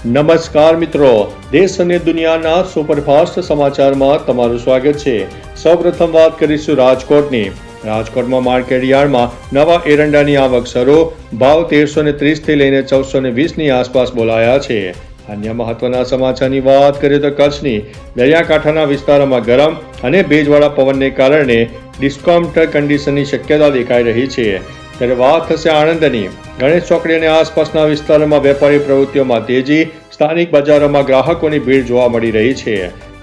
નમસ્કાર મિત્રો, દેશ અને દુનિયાના સુપરફાસ્ટ સમાચારમાં તમારું સ્વાગત છે। સૌપ્રથમ વાત કરીશું રાજકોટની। રાજકોટમાં માર્કેટ યાર્ડમાં નવા એરંડાની આવક શરૂ, ભાવ 1330 થી લઈને 1420ની આસપાસ બોલાયા છે। અન્ય મહત્વના સમાચારની વાત કરીએ તો કચ્છની દરિયાકાંઠાના વિસ્તારોમાં ગરમ અને ભેજવાળા પવનને કારણે ડિસ્કાઉન્ટ કન્ડિશનની શક્યતા દેખાઈ રહી છે। ત્યારે વાત થશે આણંદની। ગણેશ ચોકડી અને આસપાસના વિસ્તારોમાં વેપારી પ્રવૃત્તિઓમાં તેજી, સ્થાનિક બજારોમાં ગ્રાહકોની ભીડ જોવા મળી રહી છે।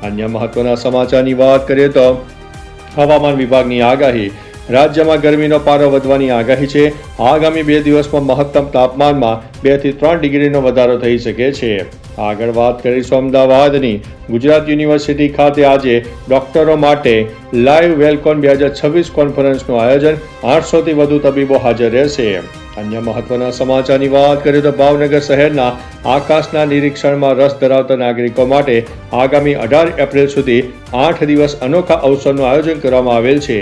અન્ય મહત્વના સમાચારની વાત કરીએ તો હવામાન વિભાગની આગાહી। રાજ્યમાં ગરમીનો પારો વધવાની આગાહી છે। આગામી 2 દિવસમાં મહત્તમ તાપમાનમાં 2 થી 3 ડિગ્રીનો વધારો થઈ શકે છે। આગળ વાત કરીશું અમદાવાદની। ગુજરાત યુનિવર્સિટી ખાતે આજે ડોક્ટરો માટે લાઈવ વેલકોન 2026 કોન્ફરન્સનું આયોજન। 800 થી વધુ તબીબો હાજર રહેશે। અન્ય મહત્વના સમાચારની વાત કરીએ તો ભાવનગર શહેરના આકાશના નિરીક્ષણમાં રસ ધરાવતા નાગરિકો માટે આગામી 18 એપ્રિલ સુધી 8 દિવસ અનોખા અવસરનું આયોજન કરવામાં આવેલ છે।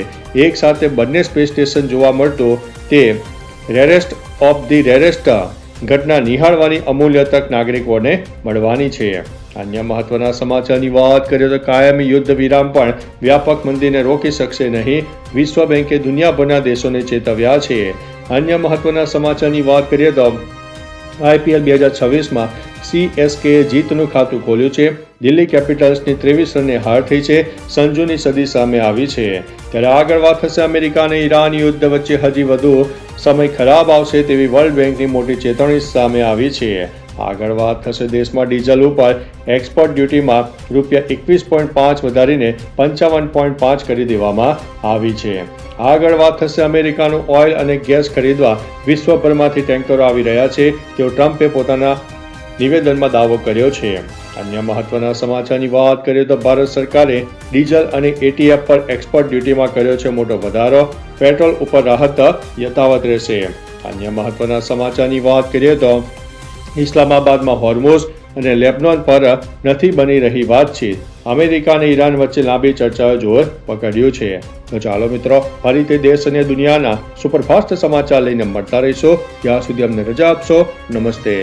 એક સાથે બંને સ્પેસ સ્ટેશન જોવા મળતું તે રેરેસ્ટ ઓફ ધી રેરેસ્ટ ઘટના નિહાળવાની અમૂલ્ય તક નાગરિકોને મળવાની છે। અન્ય મહત્વના સમાચારની વાત કરીએ તો કાયમી યુદ્ધ વિરામ પણ વ્યાપક મંદીને રોકી શકશે નહીં, વિશ્વ બેંકે દુનિયાભરના દેશોને ચેતવ્યા છે। અન્ય મહત્વના સમાચારની વાત કરીએ તો IPL 2026માં CSKએ જીતનું ખાતું ખોલ્યું છે। દિલ્હી કેપિટલ્સની 23 રને હાર થઈ છે। સંજુની સદી સામે આવી છે। ત્યારે આગળ વાત થશે અમેરિકા અને ઈરાન યુદ્ધ વચ્ચે હજી વધુ સમય ખરાબ આવશે તેવી વર્લ્ડ બેંકની મોટી ચેતવણી સામે આવી છે। આગળ વાત થશે દેશમાં ડીઝલ ઉપર એક્સપોર્ટ ડ્યુટીમાં ₹21.5 વધારીને 55.5 કરી દેવામાં આવી છે। આગળ વાત થશે અમેરિકાનું ઓઇલ અને ગેસ ખરીદવા વિશ્વભરમાંથી ટેન્કરો આવી રહ્યા છે તેવો ટ્રમ્પે પોતાના નિવેદનમાં દાવો કર્યો છે। અન્ય મહત્વના સમાચારની વાત કરીએ તો ભારત સરકારે ડીઝલ અને ATF પર એક્સપોર્ટ ડ્યુટીમાં કર્યો છે મોટો વધારો, પેટ્રોલ ઉપર રાહત યથાવત રહેશે। અન્ય મહત્વના સમાચારની વાત કરીએ તો ઇસ્લામાબાદમાં હોર્મુઝ અને લેબનોન પર નથી બની રહી વાતચીત। અમેરિકા અને ઈરાન વચ્ચે લાંબી ચર્ચાઓ જોર પકડ્યું છે। તો ચાલો મિત્રો, ફરીથી દેશ અને દુનિયાના સુપરફાસ્ટ સમાચાર લઈને મળતા રહીશું। ત્યાં સુધી અમને રજા આપશો। નમસ્તે।